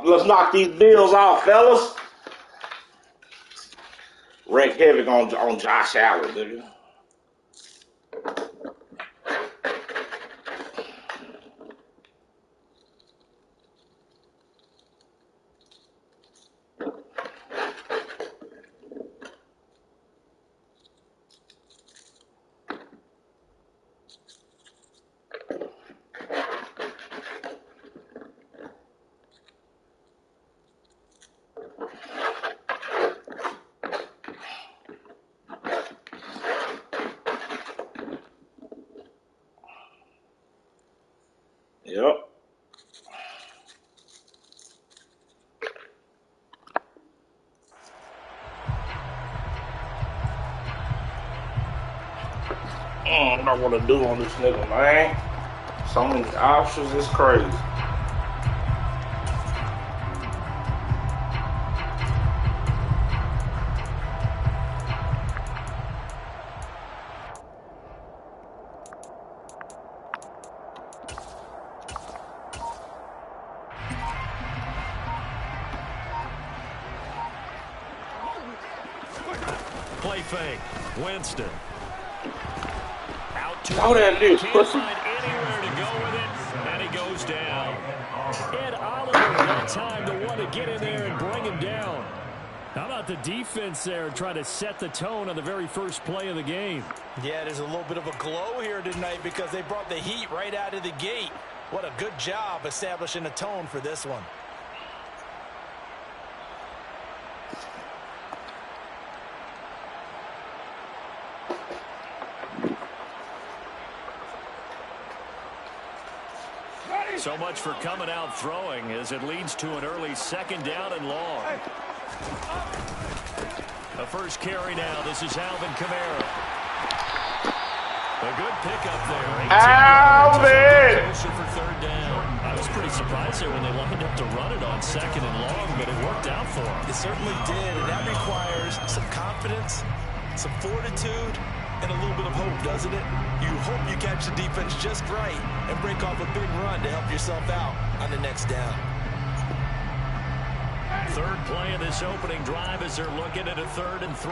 Let's knock these deals off, fellas. Wreck heavy on Josh Allen, nigga. Yep. I don't know what to do on this nigga, man. So many options, it's crazy. Play fake. Winston. Out to Throw that dude. Can't find anywhere to go with it, and he goes down. Ed Oliver got time to want to get in there and bring him down. How about the defense there trying to set the tone on the very first play of the game? Yeah, there's a little bit of a glow here tonight because they brought the heat right out of the gate. What a good job establishing a tone for this one. So much for coming out throwing as it leads to an early second down and long. The first carry now. This is Alvin Kamara. A good pickup there. Alvin! For third down. I was pretty surprised there when they lined up to run it on second and long, but it worked out for him. It certainly did, and that requires some confidence, some fortitude, and a little bit of hope, doesn't it? You hope you catch the defense just right and break off a big run to help yourself out on the next down. Third play of this opening drive as they're looking at a 3rd and 3.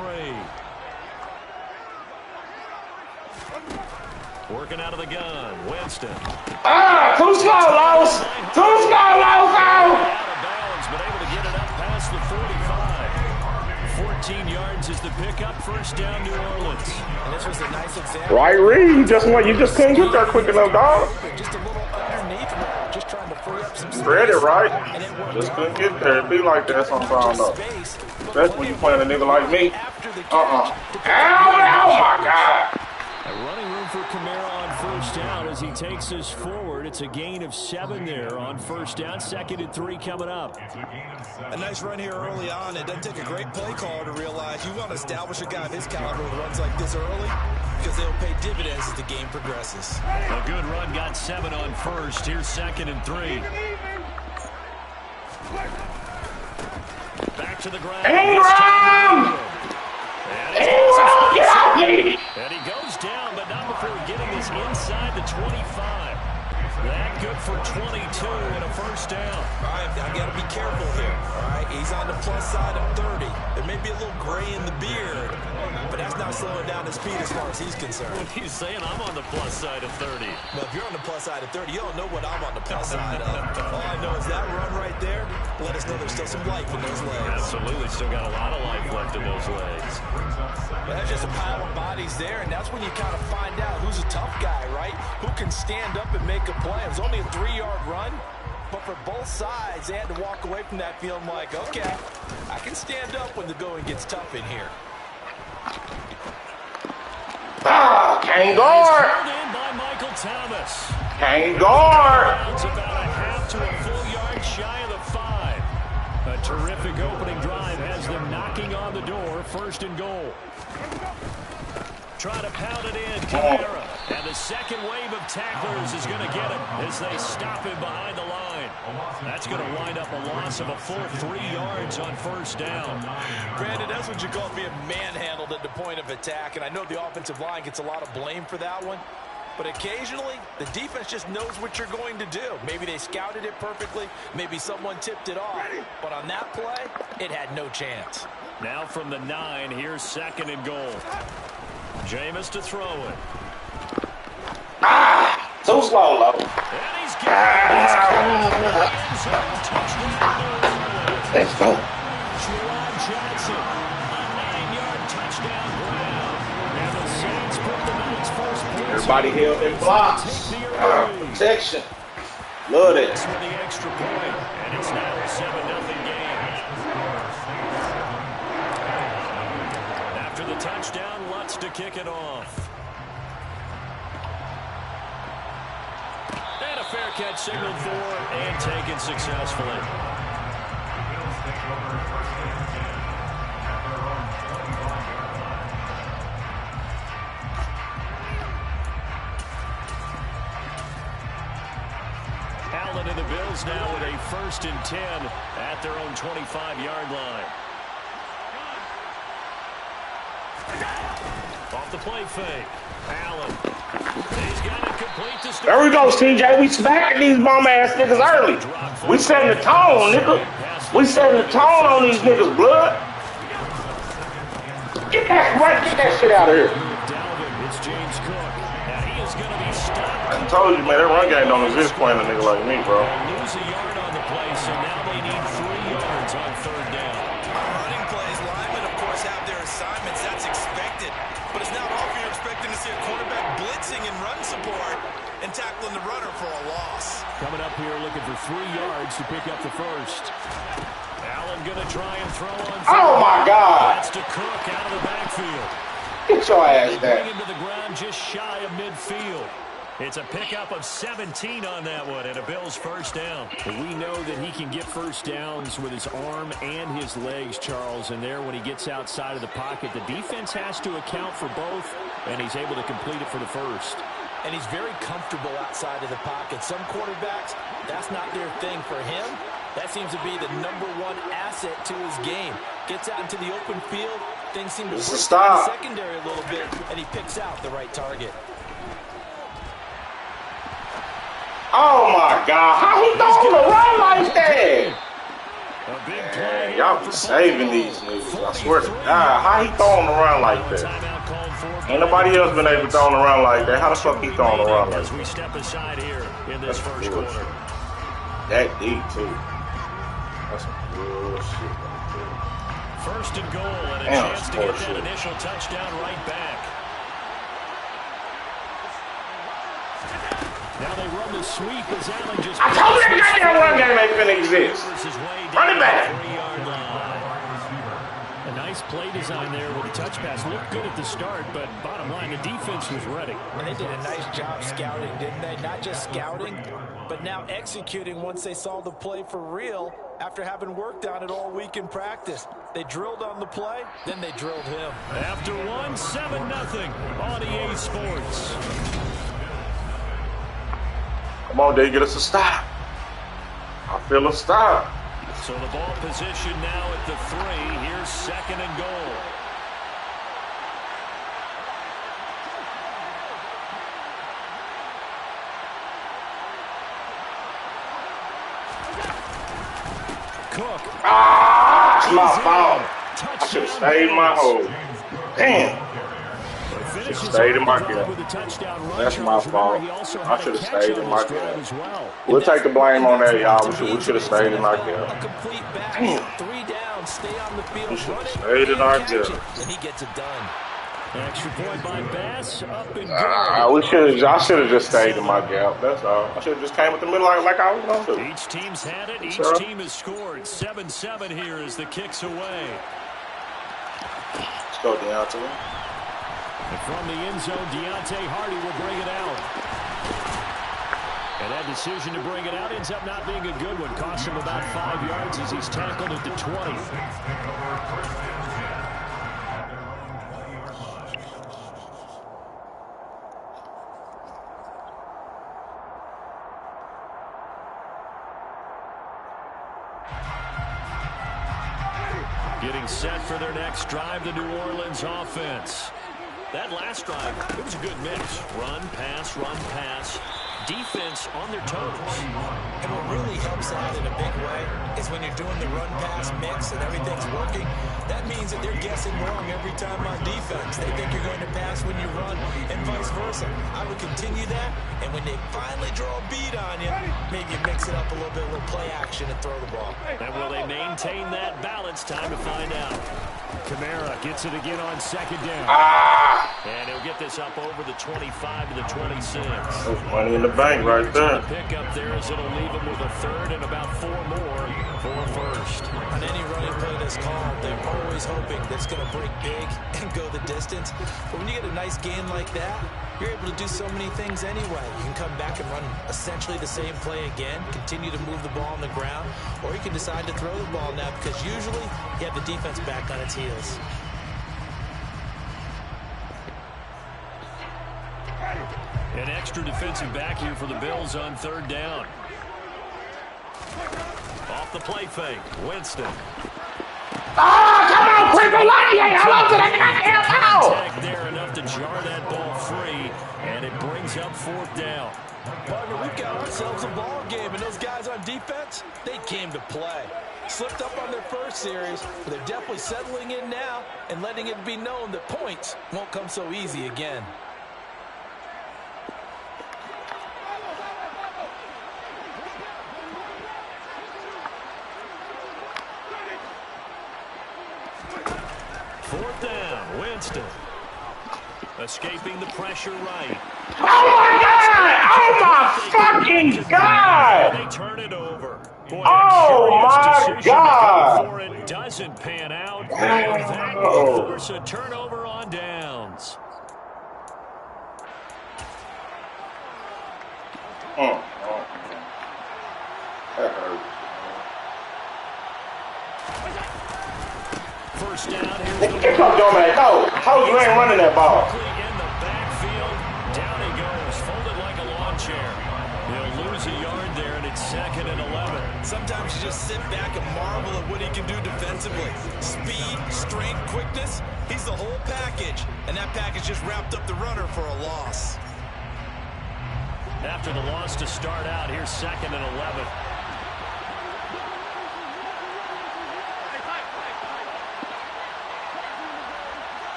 Working out of the gun, Winston. Too slow, Lowe's. Too slow, Lowe's. Out of bounds, but able to get it up past the 45. 14 yards is the pickup. First down, New Orleans. And this was a nice example. Right read. You just couldn't get there quick enough, dog. Just a little underneath, just trying to free up some space. Read it right. Just couldn't get there. It be like that sometimes, though. That's when you playing a nigga like me. Ow, oh my God. A running room for Kamara on first down as he takes us forward. It's a gain of 7 there on first down. 2nd and 3 coming up. A nice run here early on. It doesn't take a great play caller to realize you want to establish a guy of his caliber who runs like this early because they'll pay dividends as the game progresses. A good run got 7 on first. Here's 2nd and 3. Back to the ground. Ingram! And he goes down, but not before getting this inside the 25. That good for 22 and a first down. All right, I got to be careful here. All right, he's on the plus side of 30. There may be a little gray in the beard, but that's not slowing down his speed as far as he's concerned. What are you saying? I'm on the plus side of 30. Well, if you're on the plus side of 30, you don't know what I'm on the plus side of. All I know is that run right there let us know there's still some life in those legs. Absolutely, still got a lot of life left in those legs. Well, that's just a pile of bodies there, and that's when you kind of find out who's a tough guy, right? Who can stand up and make a play. It was only a 3-yard run, but for both sides, they had to walk away from that feeling like, okay, I can stand up when the going gets tough in here. Can't guard. In by Michael Thomas. Can't guard. It's about a half to a full yard shy of the 5. A terrific opening drive has them knocking on the door. 1st and goal. Try to pound it in, Kamara. And the second wave of tacklers is going to get him as they stop him behind the line. That's going to wind up a loss of a full 3 yards on first down. Brandon, that's what you call being manhandled at the point of attack. And I know the offensive line gets a lot of blame for that one. But occasionally, the defense just knows what you're going to do. Maybe they scouted it perfectly. Maybe someone tipped it off. But on that play, it had no chance. Now from the 9, here's 2nd and goal. Jameis to throw it. Too slow, low. And he's got Let's go. Johnson, a 9-yard touchdown grab. And the Saints put the Knights first place. Everybody held in blocks. Protection. Love it. For the extra point, and it's now a 7-0 game. After the touchdown, Lutz to kick it off. And a fair catch signaled for and taken successfully. Allen and the Bills now with a 1st and 10 at their own 25-yard line. Off the play fake. Allen. He's got it complete to start. There we go, CJ. We smacking these bum-ass niggas early. We setting the tone, nigga. We setting the tone on these niggas, blood. Get that shit out of here. It's James Cook. Now he is going to be stopped. I told you, man, that run game don't exist playing a nigga like me, bro. Lose a yard on the play, so now they need 3 yards on 3rd down. Running plays, linemen, of course, have their assignments. That's expected. But it's not often you're expecting to see a quarterback blitzing and run support and tackling the runner for a loss. Coming up here looking for 3 yards to pick up the 1st. Allen going to try and throw on. Oh, my God. That's to Cook out of the backfield. Get your ass Bring down. him to the ground just shy of midfield. It's a pickup of 17 on that one and a Bills 1st down. We know that he can get 1st downs with his arm and his legs, Charles, and there when he gets outside of the pocket, the defense has to account for both, and he's able to complete it for the 1st. And he's very comfortable outside of the pocket. Some quarterbacks, that's not their thing. For him, that seems to be the #1 asset to his game. Gets out into the open field, things seem to break down the secondary a little bit, and he picks out the right target. Oh, my God. How he throwing the run like that? A big play. Y'all be saving these niggas. I swear to God. How he throwing the run like that? Timeout called for. Ain't nobody else been able to throw the run like that. How the fuck he throwing the run like As we that? step aside here in this first quarter. That deep, too. That's some bullshit right there. 1st and goal and a Damn, chance to get that bullshit. initial touchdown right back. Now they run the sweep as Allen just... I told you that goddamn run game ain't finna exist. Run it back. A nice play design there with a touch pass. Looked good at the start, but bottom line, the defense was ready. And they did a nice job scouting, didn't they? Not just scouting, but now executing once they saw the play for real after having worked on it all week in practice. They drilled on the play, then they drilled him. After one, 7-0 on EA Sports. Come on, they get us a stop. I feel a stop. So the ball position now at the 3. Here's 2nd and goal. Cook. Ah, it's my fault. I should have stayed in my hole. Damn. Should have stayed in my gap. That's my fault. I should have stayed in my gap. We'll take the blame on that, y'all. We should have stayed in our gap. Damn. 3 down, stay on the field. We should have stayed in our gap. And he gets it done. Extra point by Bass, up and good. I should have just stayed in my gap. That's all. I should have just came with the middle like I was going to do. Each team's had it. Each team has scored. 7-7 here as the kick's away. Let's go, Deontay. And from the end zone, Deontay Hardy will bring it out. And that decision to bring it out ends up not being a good one. Costs him about 5 yards as he's tackled at the 20. Getting set for their next drive, the New Orleans offense. That last drive, it was a good mix. Run, pass, defense on their toes. And what really helps out in a big way is when you're doing the run-pass mix and everything's working, that means that they're guessing wrong every time on defense. They think you're going to pass when you run and vice versa. I would continue that, and when they finally draw a beat on you, maybe mix it up a little bit, a little play action and throw the ball. And will they maintain that balance? Time to find out. Kamara gets it again on second down. And he'll get this up over the 25 to the 26. That's money in the bank right there. Pick up there as it'll leave him with a third and about 4 more for first. On any running play that's called, they're always hoping that it's going to break big and go the distance. But when you get a nice gain like that, you're able to do so many things anyway. You can come back and run essentially the same play again, continue to move the ball on the ground, or you can decide to throw the ball now because usually you have the defense back on its heels. An extra defensive back here for the Bills on third down. Off the play fake, Winston. Come on, quick, how to that goddamn ball? Tag there enough to jar that ball free, and it brings up fourth down. Partner, we've got ourselves a ball game, and those guys on defense, they came to play. Slipped up on their first series, but they're definitely settling in now and letting it be known that points won't come so easy again. Fourth down, Winston. Escaping the pressure right. Oh my God! Oh my fucking God! They turn it over. Boy, oh my God! For it doesn't pan out. And that will force a turnover on downs. That hurt. First down. Get up, dumbass. No, how you ain't running that ball? In the backfield, down he goes, folded like a lawn chair. He'll lose a yard there, and it's 2nd and 11. Sometimes you just sit back and marvel at what he can do defensively. Speed, strength, quickness, he's the whole package. And that package just wrapped up the runner for a loss. After the loss to start out, here's 2nd and 11.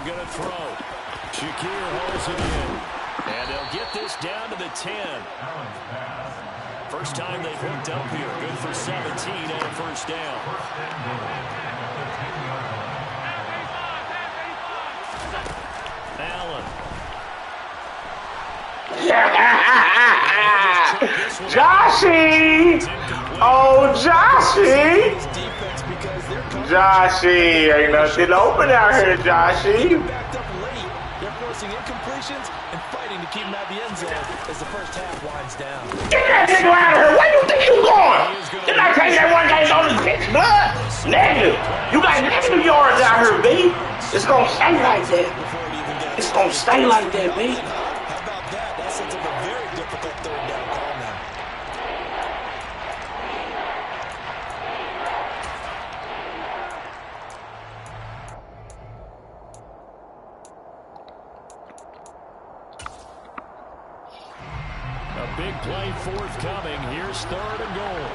Gonna throw. Shakir holds it in. And they'll get this down to the 10. First time they've hooked up here. Good for 17 and a first down. Allen. Joshy! Oh, Joshy! Joshy, ain't nothing open out here, Joshy. Backed up late. They're forcing incompletions and fighting to keep him out the end zone as the first half winds down. Get that nigga out of here. Where you think you going? Didn't I tell you that one guy's on his bitch, bud? Negative. You got negative yards out here, B. It's gonna stay like that. It's gonna stay like that, B. How about that? That sets up a very difficult third down call now. A big play forthcoming. Here's 3rd and goal.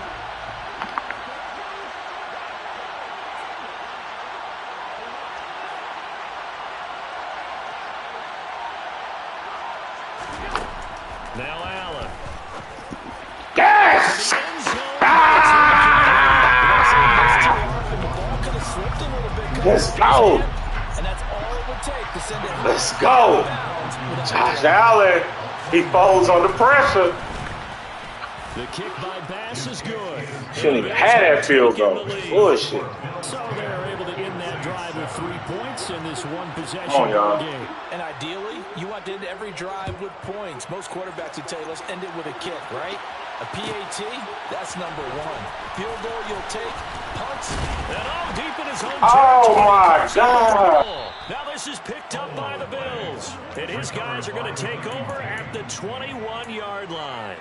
Now Allen. Yes! Let's go. And that's all it would take to send it. Let's go. Josh Allen, he folds under pressure. The kick by Bass is good. Shouldn't even have that field goal. Bullshit. So they're able to end that drive with 3 points in this one possession game. And ideally, you want to end every drive with points. Most quarterbacks would tell you, let's end it with a kick, right? A PAT, that's number 1. Field goal you'll take, punts. And all deep in his own Oh my God. Now this is picked up by the Bills. And his guys are going to take over at the 21-yard line.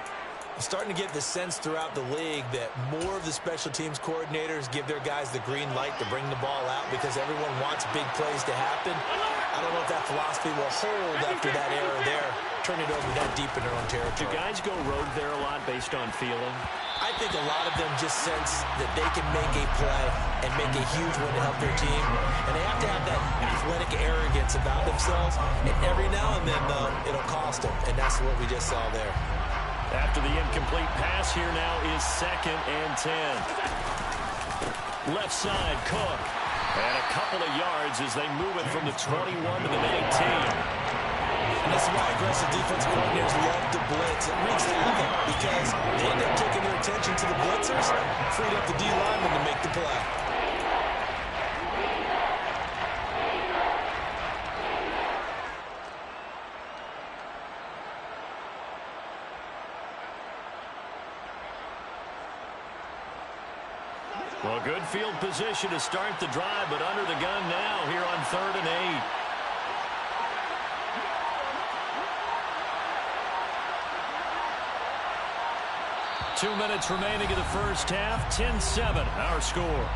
I'm starting to get the sense throughout the league that more of the special teams coordinators give their guys the green light to bring the ball out because everyone wants big plays to happen. I don't know if that philosophy will hold after that error there. Turn it over that deep in their own territory. Do guys go rogue there a lot based on feeling? I think a lot of them just sense that they can make a play and make a huge one to help their team. And they have to have that athletic arrogance about themselves. And every now and then, though, it'll cost them. And that's what we just saw there. After the incomplete pass, here now is 2nd and 10. Left side, Cook. And a couple of yards as they move it from the 21 to the 19. And this is why aggressive defensive coordinators love to blitz. It wreaks havoc because they end up taking their attention to the blitzers, freed up the D-lineman to make the play. Well, good field position to start the drive, but under the gun now here on 3rd and 8. Two minutes remaining in the first half. 10-7, our score.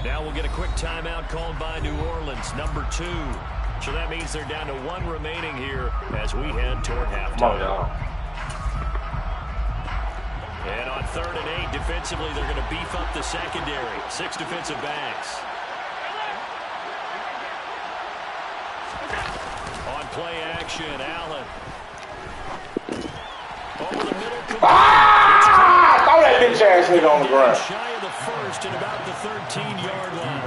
Now we'll get a quick timeout called by New Orleans, number 2. So that means they're down to 1 remaining here as we head toward halftime. And on 3rd and 8, defensively, they're going to beef up the secondary. 6 defensive backs. On play action, Allen. Over the middle. Throw that bitch ass nigga on the ground. Shy of the first and about the 13-yard line.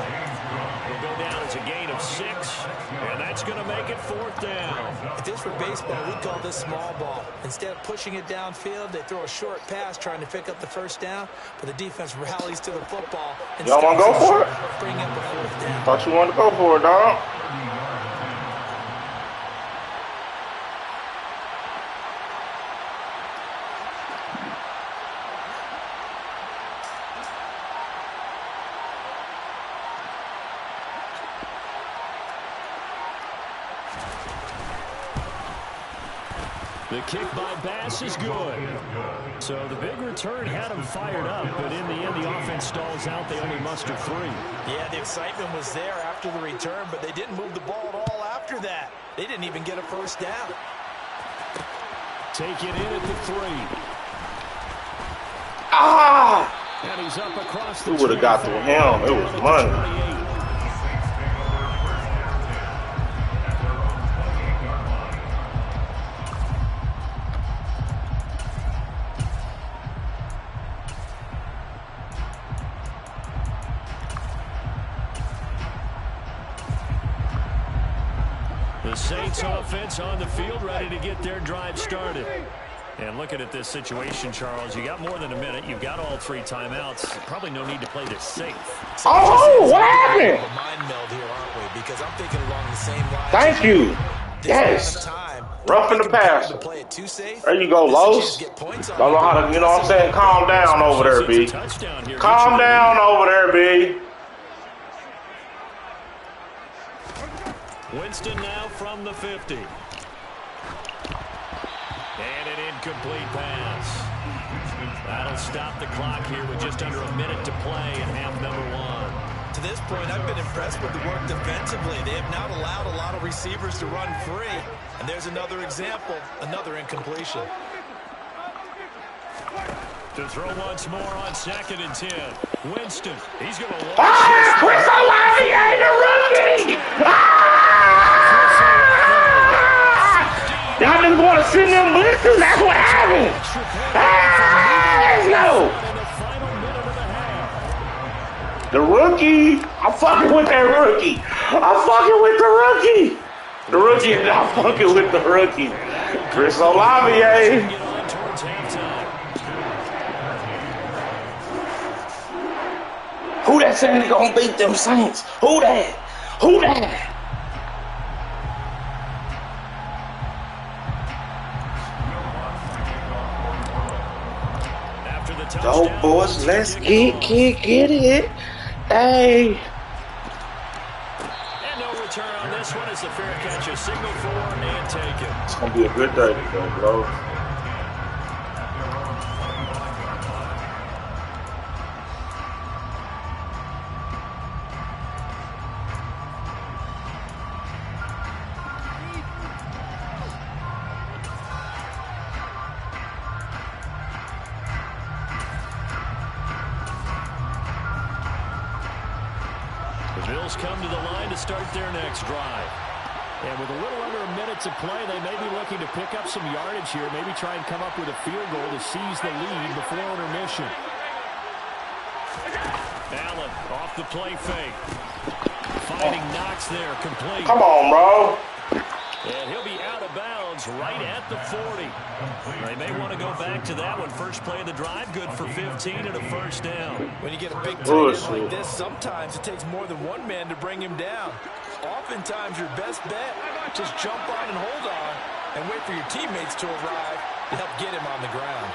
Will go down as a gain of 6, and that's going to make it 4th down. If this were baseball, we'd call this small ball. Instead of pushing it downfield, they throw a short pass trying to pick up the first down, but the defense rallies to the football. Y'all want to go for it? Bring up a 4th down. Thought you wanted to go for it, dog. The kick by Bass is good. So the big return had them fired up, but in the end, the offense stalls out. They only muster 3. Yeah, the excitement was there after the return, but they didn't move the ball at all after that. They didn't even get a first down. Take it in at the 3. And he's up across the Who would have got through him? It was money. The Saints offense on the field, ready to get their drive started. And looking at this situation, Charles, you got more than a minute. You've got all 3 timeouts. Probably no need to play this safe. Oh, what happened? Mind meld here, aren't we? Because I'm thinking along the same lines. Thank you. Yes. Rough in the pass. There you go, Los. Don't know how to, you know what I'm saying? Calm down over there, B. Calm down over there, B. Winston now from the 50. And an incomplete pass. That'll stop the clock here with just under a minute to play in half number 1. To this point, I've been impressed with the work defensively. They have not allowed a lot of receivers to run free. And there's another example, another incompletion. To throw once more on 2nd and 10. Winston, he's going to launch. Chris Olave, the rookie! Y'all just want to send them blitzes? That's what happened. Let's go. The rookie. I'm fucking with that rookie. I'm fucking with the rookie. The rookie is not fucking with the rookie. Chris Olave. Who that saying they gonna beat them Saints? Who that? Who that? go, boys. Let's get it. Hey. And no return on this one as the fair catch is signaled for and taken. It's going to be a good day today, bro. The Bills come to the line to start their next drive. And with a little under a minute to play, they may be looking to pick up some yardage here, maybe try and come up with a field goal to seize the lead before intermission. Allen off the play fake. Finding Knox there, complete. Come on, bro. And he'll be out of bounds right at the 40. They may want to go back to that one. First play of the drive, good for 15 and a first down. When you get a big tight end like this, sometimes it takes more than one man to bring him down. Oftentimes, your best bet, just jump on and hold on and wait for your teammates to arrive to help get him on the ground.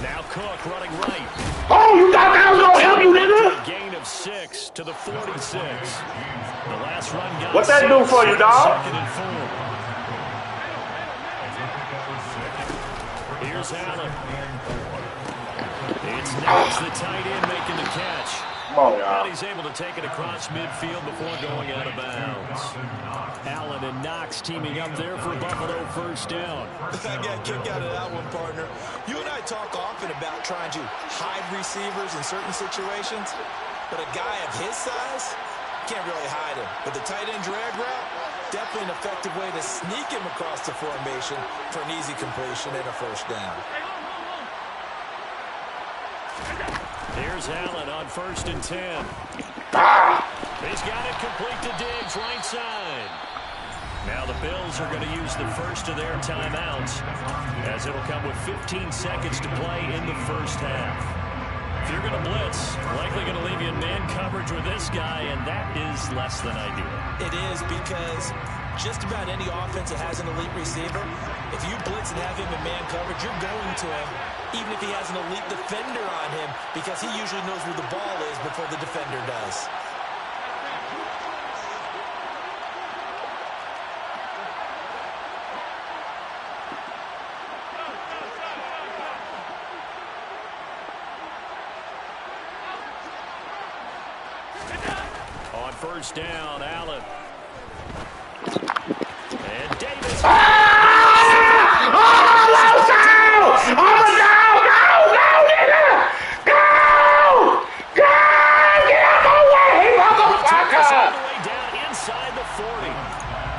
Now Cook running right. Oh, you thought that was going to help you, nigga? A gain of 6 to the 46. The last run got what that do for you, dog? Second and 4. Here's Allen. It's Knox, the tight end, making the catch. Come on, y'all. And he's able to take it across midfield before going out of bounds. Allen and Knox teaming up there for Buffalo first down. I got a kick out of that one, partner. You and I talk often about trying to hide receivers in certain situations, but a guy of his size can't really hide him. But the tight end drag route, definitely an effective way to sneak him across the formation for an easy completion and a first down. Here's Allen on 1st and 10. He's got it complete to Diggs, right side. Now the Bills are going to use the first of their timeouts, as it'll come with 15 seconds to play in the first half. If you're going to blitz, likely going to leave you in man coverage with this guy, and that is less than ideal. It is, because just about any offense that has an elite receiver, if you blitz and have him in man coverage, you're going to him, even if he has an elite defender on him, because he usually knows where the ball is before the defender does. On first down, Allen. And Davis.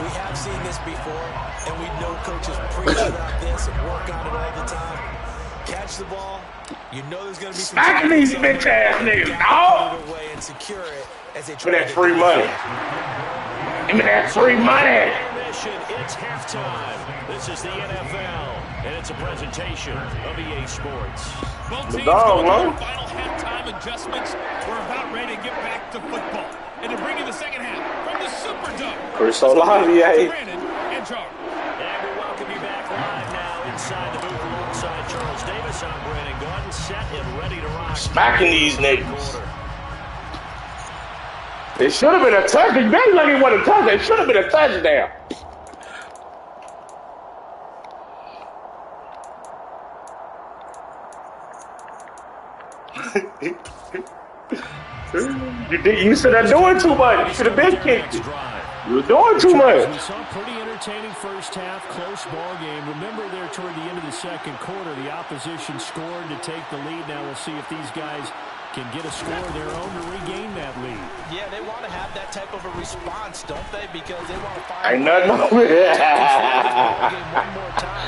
We have seen this before, and we know coaches preach about this and work on it all the time. Catch the ball. You know there's going to be some smacking these bitch ass niggas, dog. Put it away and secure it as they Give try me that free money. Give me that free money. It's halftime. This is the NFL, and it's a presentation of EA Sports. Both teams going through final halftime adjustments. We're about ready to get back to football. And to bring you the second half from the Superdome. Chris Olave, Brandon and Charles. And we welcome you back live now inside the booth alongside Charles Davis. I'm Brandon Gordon, set and ready to rock. Smacking these niggas. It should have been a touchdown. They like it wasn't a touchdown. It should have been a touchdown. You should have doing too much. You should have been kicked it. You were doing too much. We saw a pretty entertaining first half, close ball game. Remember there toward the end of the second quarter, the opposition scored to take the lead. Now we'll see if these guys can get a score of their own to regain that lead. Yeah, they want to have that type of a response, don't they? Because they want to find Ain't nothing wrong with it. one more time.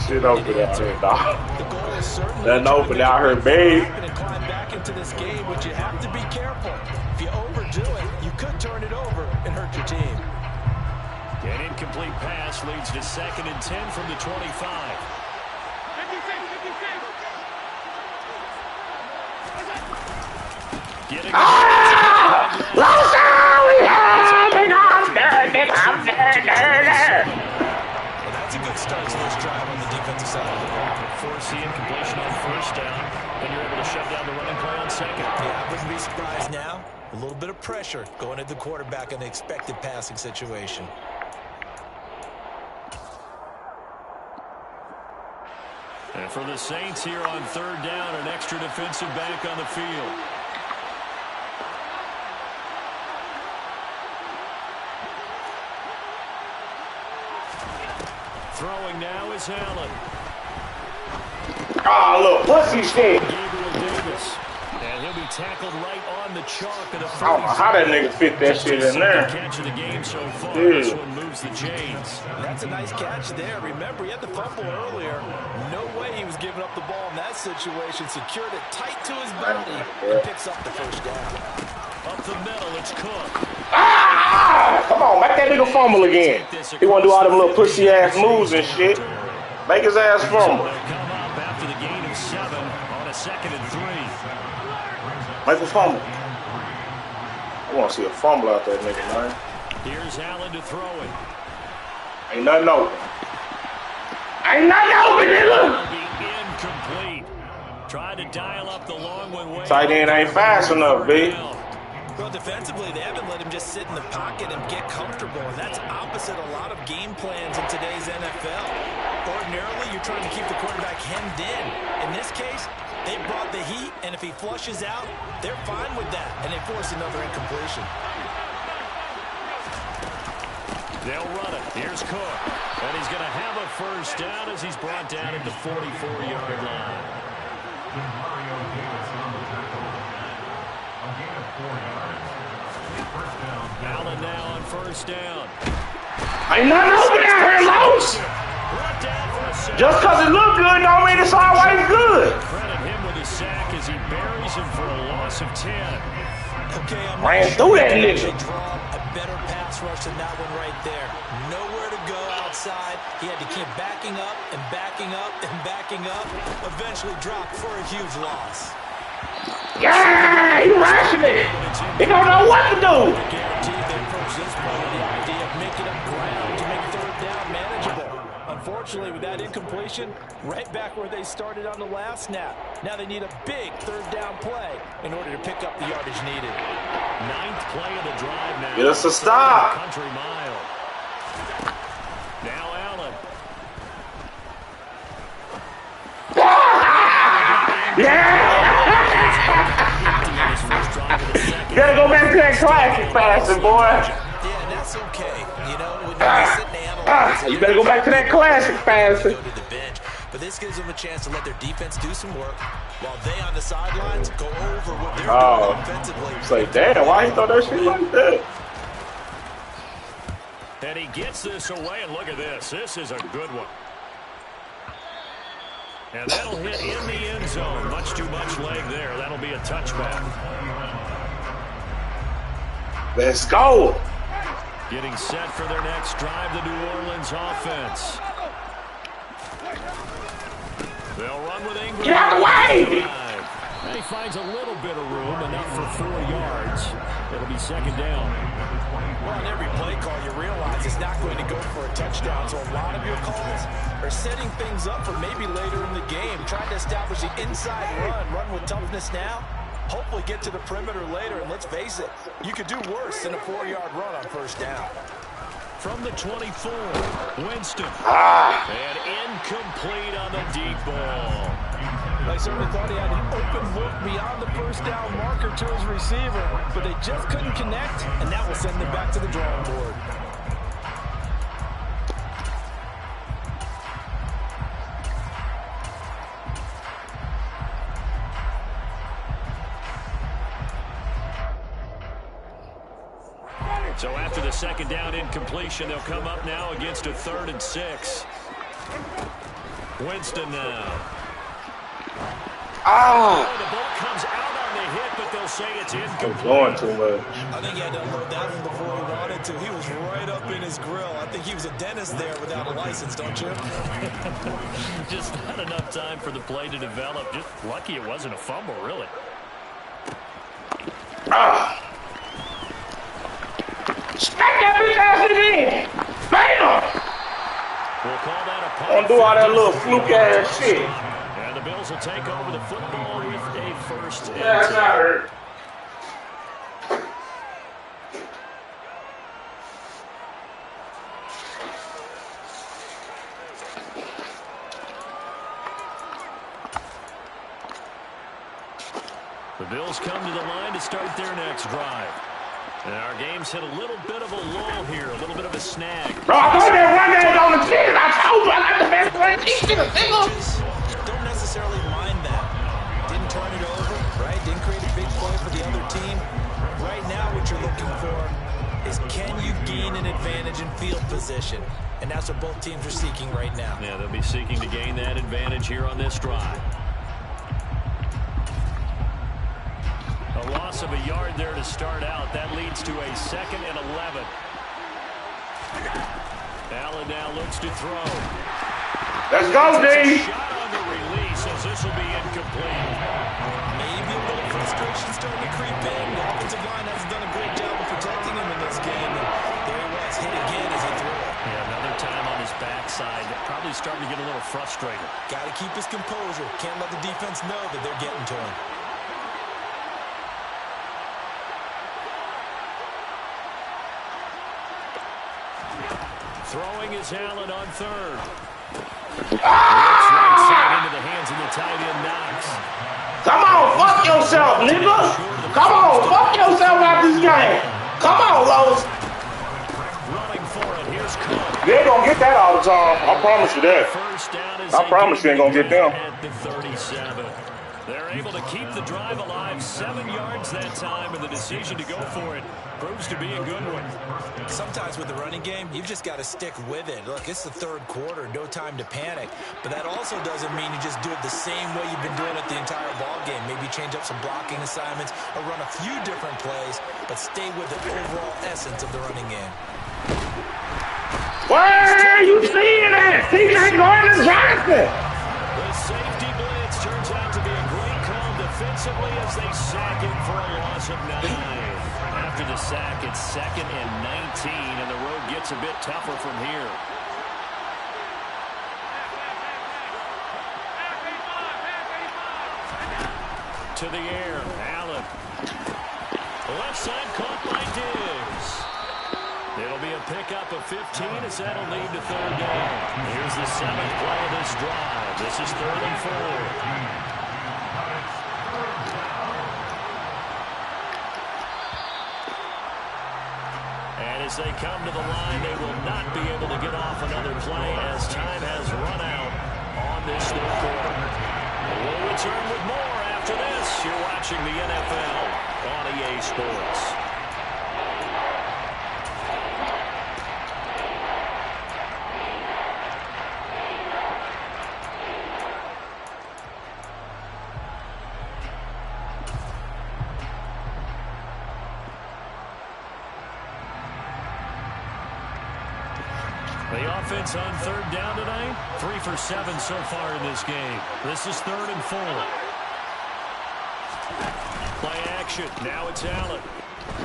Shit over there, dog. The goal is certainly Nothing open out here, babe. and climb back into this game, but you have to be careful. If you overdo it, you could turn it over and hurt your team. An incomplete pass leads to 2nd and 10 from the 25. That's a good start to this drive on the defensive side of the ball. Force the incompletion on first down, and you're able to shut down the running play on second. Yeah, I wouldn't be surprised now. A little bit of pressure going at the quarterback in the expected passing situation. And for the Saints here on third down, an extra defensive back on the field. Throwing now is Allen. Ah, look, pussy shit. Gabriel Davis. And he'll be tackled right on the chalk of the 40. I don't know how that nigga fit that shit in there. Catch of the game so far. Dude. This one moves the chains. That's a nice catch there. Remember, he had the fumble earlier. No way he was giving up the ball in that situation. Secured it tight to his body and picks up the first down. Up the middle, it's Cook. Ah! Come on, make that nigga fumble again. He want to do all them little pussy-ass moves and shit. Make his ass fumble. Come up after the gain of 7 on a 2nd and 3. Make a fumble. I want to see a fumble out there, nigga, man. Here's Allen to throw it. Ain't nothing open. Ain't nothing open, nigga. Be incomplete. Tried to dial up the long one way. Tight end ain't fast enough, B. Well, defensively, they haven't let him just sit in the pocket and get comfortable, and that's opposite a lot of game plans in today's NFL. Ordinarily, you're trying to keep the quarterback hemmed in. In this case, they brought the heat, and if he flushes out, they're fine with that, and they force another incompletion. They'll run it. Here's Cook. And he's going to have a first down as he's brought down at the 44-yard line. Allen now on first down. Ain't nothing open out here, Los. Just because it look good don't mean it's always good. Credit him with his sack as he buries him for a loss of 10. Okay, I'm Ran through that nigga. A better pass rush than that one right there. Nowhere to go outside. He had to keep backing up and backing up and backing up. Eventually dropped for a huge loss. Yeah, he rushing it. He don't know what to do. Guaranteed they approach this play with the idea of making up ground to make third down manageable. Unfortunately, with that incompletion, right back where they started on the last snap. Now they need a big third down play in order to pick up the yardage needed. 9th play of the drive now. Get us a stop. Country mile. Now Allen. Yeah. You gotta go back to that classic passing, boy. Yeah, that's okay. You know, when you're sitting analyzing, you better go back to that classic passing. Go to the bench, but this gives them a chance to let their defense do some work while they on the sidelines go over what they're doing offensively. It's like, damn, why he throw that shit like that? And he gets this away, and look at this. This is a good one. And that'll hit in the end zone. Much too much leg there. That'll be a touchback. Let's go. Getting set for their next drive, the New Orleans offense. They'll run with Ingram. Get out of the way. And he finds a little bit of room, enough for 4 yards. It'll be second down. Well, on every play call, you realize it's not going to go for a touchdown, so a lot of your calls are setting things up for maybe later in the game, trying to establish the inside run with toughness now, hopefully get to the perimeter later, and let's face it, you could do worse than a 4-yard run on first down. From the 24, Winston. And incomplete on the deep ball. I certainly thought he had an open look beyond the first down marker to his receiver, but they just couldn't connect, and that will send them back to the drawing board. So after the second down incompletion, they'll come up now against a 3rd and 6. Winston now. The ball comes out on the hit, but they'll say it's incomplete. I'm going too much. I think he had to unload that one before he wanted to. He was right up in his grill. I think he was a dentist there without a license, don't you? Just not enough time for the play to develop. Just lucky it wasn't a fumble, really. Ah. Smack that bitch ass in. Bam. We'll call that a punt. Don't do all that little fluke ass shit. And the Bills will take over the football with a first and 10. That's not hurt. The Bills come to the line to start their next drive. And our game's hit a little bit of a lull here, a little bit of a snag. Bro, I thought that run game on the chin. I told you I got the best run team. Don't necessarily mind that. Didn't turn it over, right? Didn't create a big play for the other team. Right now, what you're looking for is can you gain an advantage in field position? And that's what both teams are seeking right now. Yeah, they'll be seeking to gain that advantage here on this drive. A loss of a yard there to start out. That leads to a 2nd and 11. Allen now looks to throw. Let's go, D. Shot on the release as this will be incomplete. Maybe a little frustration starting to creep in. The offensive line hasn't done a great job of protecting him in this game. And there he was, hit again as he threw it. Yeah, another time on his backside. Probably starting to get a little frustrated. Got to keep his composure. Can't let the defense know that they're getting to him. Throwing is Allen on 3rd. Right side into the hands of the tight end Knox. Come on, fuck yourself, nigga. Come on, fuck yourself out this game. Come on, Lowe's. Running for it. Here's Cook. They ain't gonna get that all the time. I promise you that. First down is I promise you ain't gonna get them. at the 37. They're able to keep the drive alive. 7 yards that time, and the decision to go for it proves to be a good one. Sometimes with the running game, you've just got to stick with it. Look, it's the 3rd quarter, no time to panic. But that also doesn't mean you just do it the same way you've been doing it the entire ball game. Maybe change up some blocking assignments or run a few different plays, but stay with the overall essence of the running game. Where are you seeing it? TJ Gordon-Johnson. The safety blitz turns out to be a great call defensively as they sack him for a loss of 9. After the sack, it's 2nd and 19, and the road gets a bit tougher from here. To the air, Allen. Left side caught by Diggs. It'll be a pickup of 15 as that'll lead to 3rd down. Here's the 7th play of this drive. This is 3rd and 4. And as they come to the line, they will not be able to get off another play as time has run out on this 3rd quarter. We'll return with more after this. You're watching the NFL on EA Sports. The offense on 3rd down tonight, 3 for 7 so far in this game. This is 3rd and 4. Play action. Now it's Allen.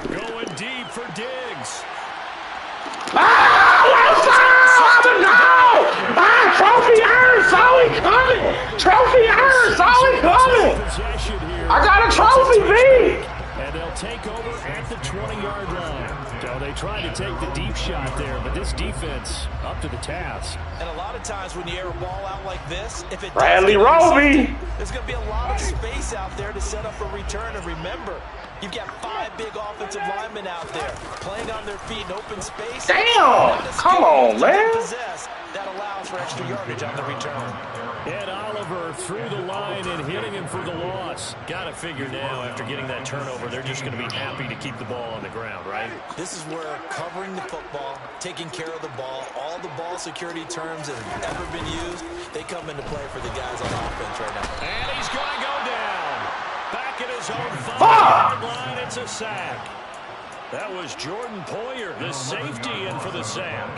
Going deep for Diggs. Trophy earned, saw it coming. Trophy earned, saw it coming. I got a trophy, B. And they'll take over at the 20-yard line. So they tried to take the deep shot there, but this defense up to the task. And a lot of times when you air a ball out like this, if it Bradley Roby, there's going to be a lot of space out there to set up a return. And remember, you've got 5 big offensive linemen out there playing on their feet in open space. Damn, come on, man. That allows for extra yardage on the return. Ed Oliver through the line and hitting him for the loss. Got to figure now after getting that turnover, they're just going to be happy to keep the ball on the ground, right? This is where covering the football, taking care of the ball, all the ball security terms that have ever been used, they come into play for the guys on offense right now. And he's going to go down. Back at his own 5-yard line, it's a sack. That was Jordan Poyer, the safety, in for the sack.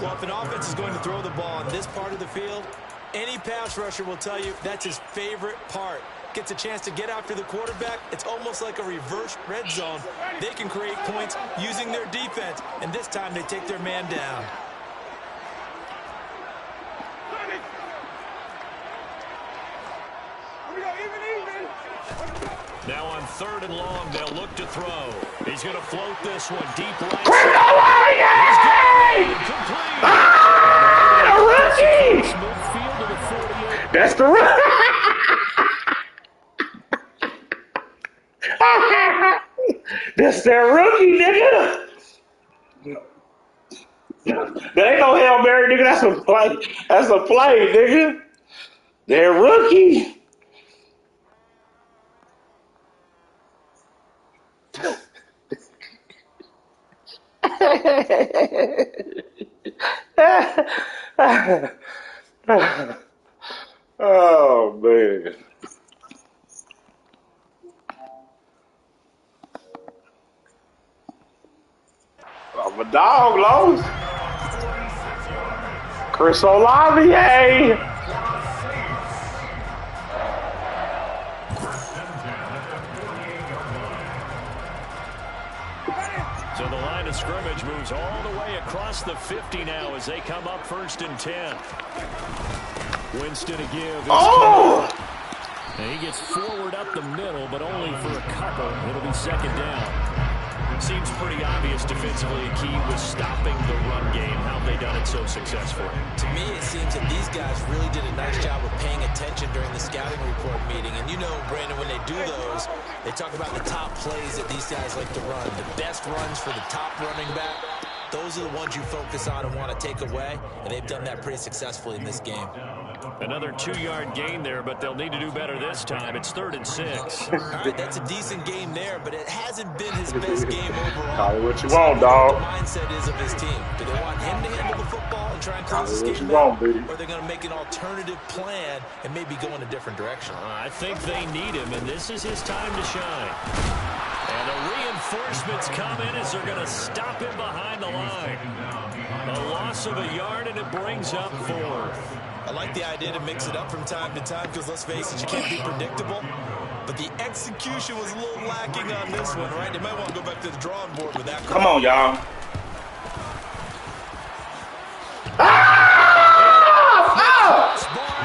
Well, if an offense is going to throw the ball on this part of the field, any pass rusher will tell you that's his favorite part. gets a chance to get after the quarterback, it's almost like a reverse red zone. They can create points using their defense, and this time they take their man down. Now on 3rd and long, they'll look to throw. He's going to float this one deep right. Rookie! That's the rookie. That's that rookie, nigga. That ain't no Hail Mary, nigga. That's a play. That's a play, nigga. That rookie. Oh, man. I'm a dog, Lowe's. Chris Olave, hey. So the line of scrimmage moves all the way across the 50 now as they come up 1st and 10. Winston to give. Oh! And he gets forward up the middle, but only for a couple. It'll be 2nd down. Seems pretty obvious defensively. A key was stopping the run game. How have they done it so successfully? To me, it seems that these guys really did a nice job of paying attention during the scouting report meeting. And you know, Brandon, when they do those, they talk about the top plays that these guys like to run. The best runs for the top running back. Those are the ones you focus on and want to take away. And they've done that pretty successfully in this game. Another 2-yard gain there, but they'll need to do better this time. It's 3rd and 6. All right, that's a decent game there, but it hasn't been his best game overall. Call it what you want, dog. What the mindset is of his team. Do they want him to handle the football and try and close this game out, or are they going to make an alternative plan and maybe go in a different direction? I think they need him, and this is his time to shine. And the reinforcements come in as they're going to stop him behind the line. A loss of a yard, and it brings up 4th. I like the idea to mix it up from time to time because, let's face it, you can't be predictable. But the execution was a little lacking on this one, right? They might want to go back to the drawing board with that. Come on, y'all.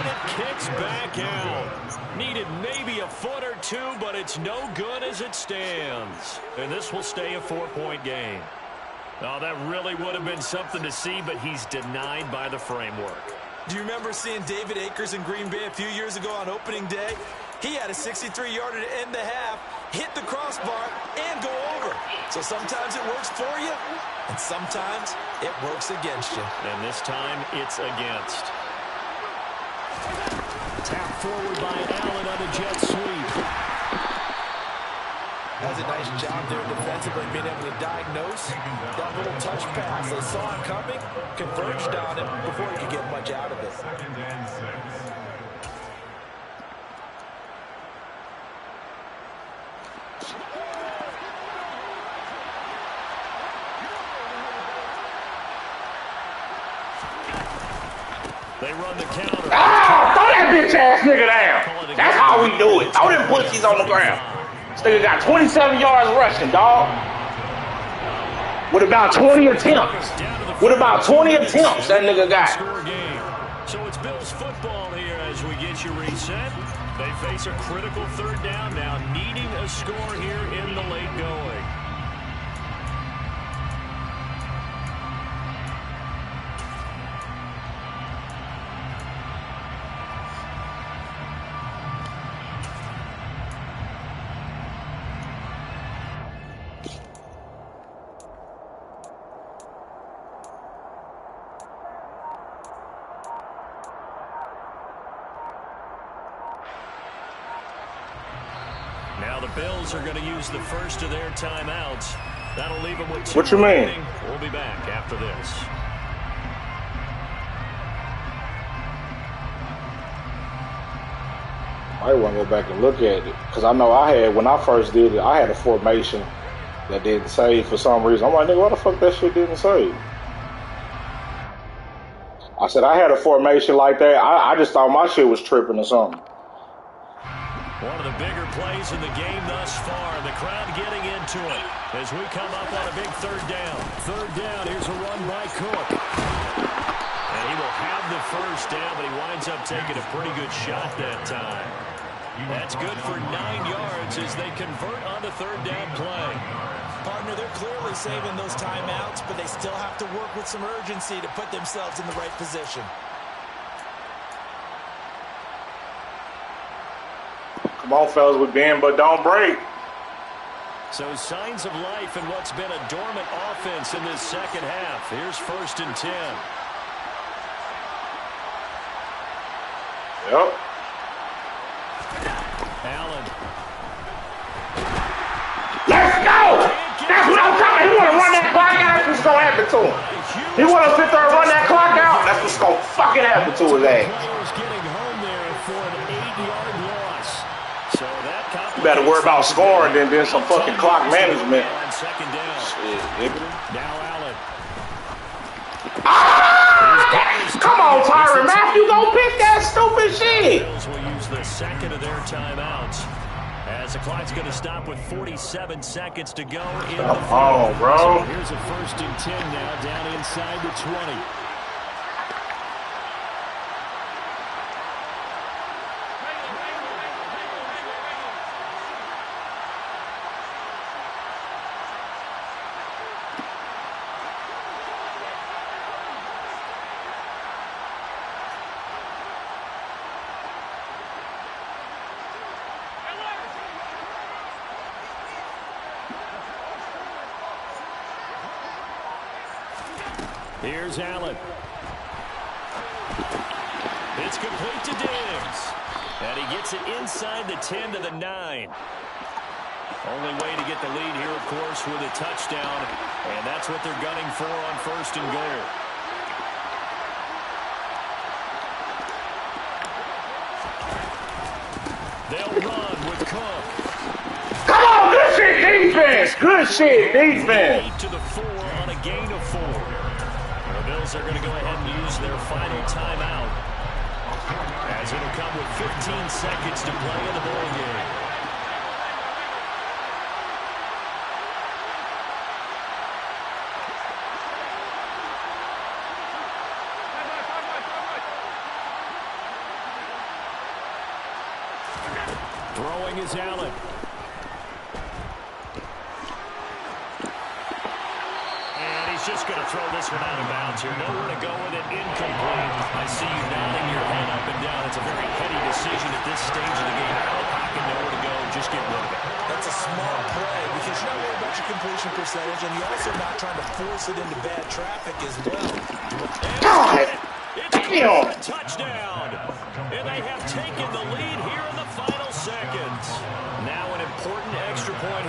It kicks back out. Needed maybe a foot or two, but it's no good as it stands. And this will stay a 4-point game. Oh, that really would have been something to see, but he's denied by the framework. Do you remember seeing David Akers in Green Bay a few years ago on opening day? He had a 63-yarder to end the half, hit the crossbar, and go over. So sometimes it works for you, and sometimes it works against you. And this time, it's against. Tap forward by Allen on the jet sweep. That's a nice job there defensively, being able to diagnose that little touch pass. They saw it coming, converged on it before he could get much out of it. They run the counter. Ah, throw that bitch ass nigga down. That's how we do it. Throw them pussies on the ground. This nigga got 27 yards rushing, dog. With about 20 attempts. With about 20 attempts, that nigga got. So it's Bills football here as we get you reset. They face a critical 3rd down now, needing a score here in the late going. Now the Bills are going to use the first of their timeouts. That'll leave them with 2. What you mean? We'll be back after this. I want to go back and look at it because I know I had, when I first did it, I had a formation that didn't save for some reason. I'm like, nigga, why the fuck that shit didn't save? I said I had a formation like that. I just thought my shit was tripping or something. One of the bigger plays in the game thus far. The crowd getting into it as we come up on a big third down. Third down, here's a run by Cook. And he will have the first down, but he winds up taking a pretty good shot that time. That's good for 9 yards as they convert on the third down play. Partner, they're clearly saving those timeouts, but they still have to work with some urgency to put themselves in the right position. Come on, fellas, we bend but don't break. So signs of life in what's been a dormant offense in this second half. Here's 1st and 10. Yep. Allen. Let's go! That's what I'm talking about. He want to run that clock out. That's what's going to happen to him. He want to sit there and run that clock out. That's what's going to fucking happen to his ass. Players getting home there for an 8-yard loss. So that you better worry about scoring than some fucking clock management. Second down. Shit, nigga. Now Allen. Come on, Tyron Matthew, go pick that stupid shit. Bills will use the second of their timeouts as the clock's going to stop with 47 seconds to go in the Come on, bro. So here's a 1st and 10 now down inside the 20. Here's Allen. It's complete to Diggs. And he gets it inside the 10 to the 9. Only way to get the lead here, of course, with a touchdown. And that's what they're gunning for on 1st and goal. They'll run with Cook. Come on, good shit defense. Good shit defense. 8 to the 4 on a gain of 4. The Bills are going to go ahead and use their final timeout as it'll come with 15 seconds to play in the ball game. Throwing is Allen. Just going to throw this one out of bounds here. Nowhere to go with it. Incomplete. I see you nodding your head up and down. It's a very heady decision at this stage of the game. Out of the pocket, nowhere to go. Just get rid of it. That's a smart play because you're not worried about your completion percentage, and you're also not trying to force it into bad traffic as well. God damn! Touchdown! And they have taken the lead here in the final seconds. Now an important extra point.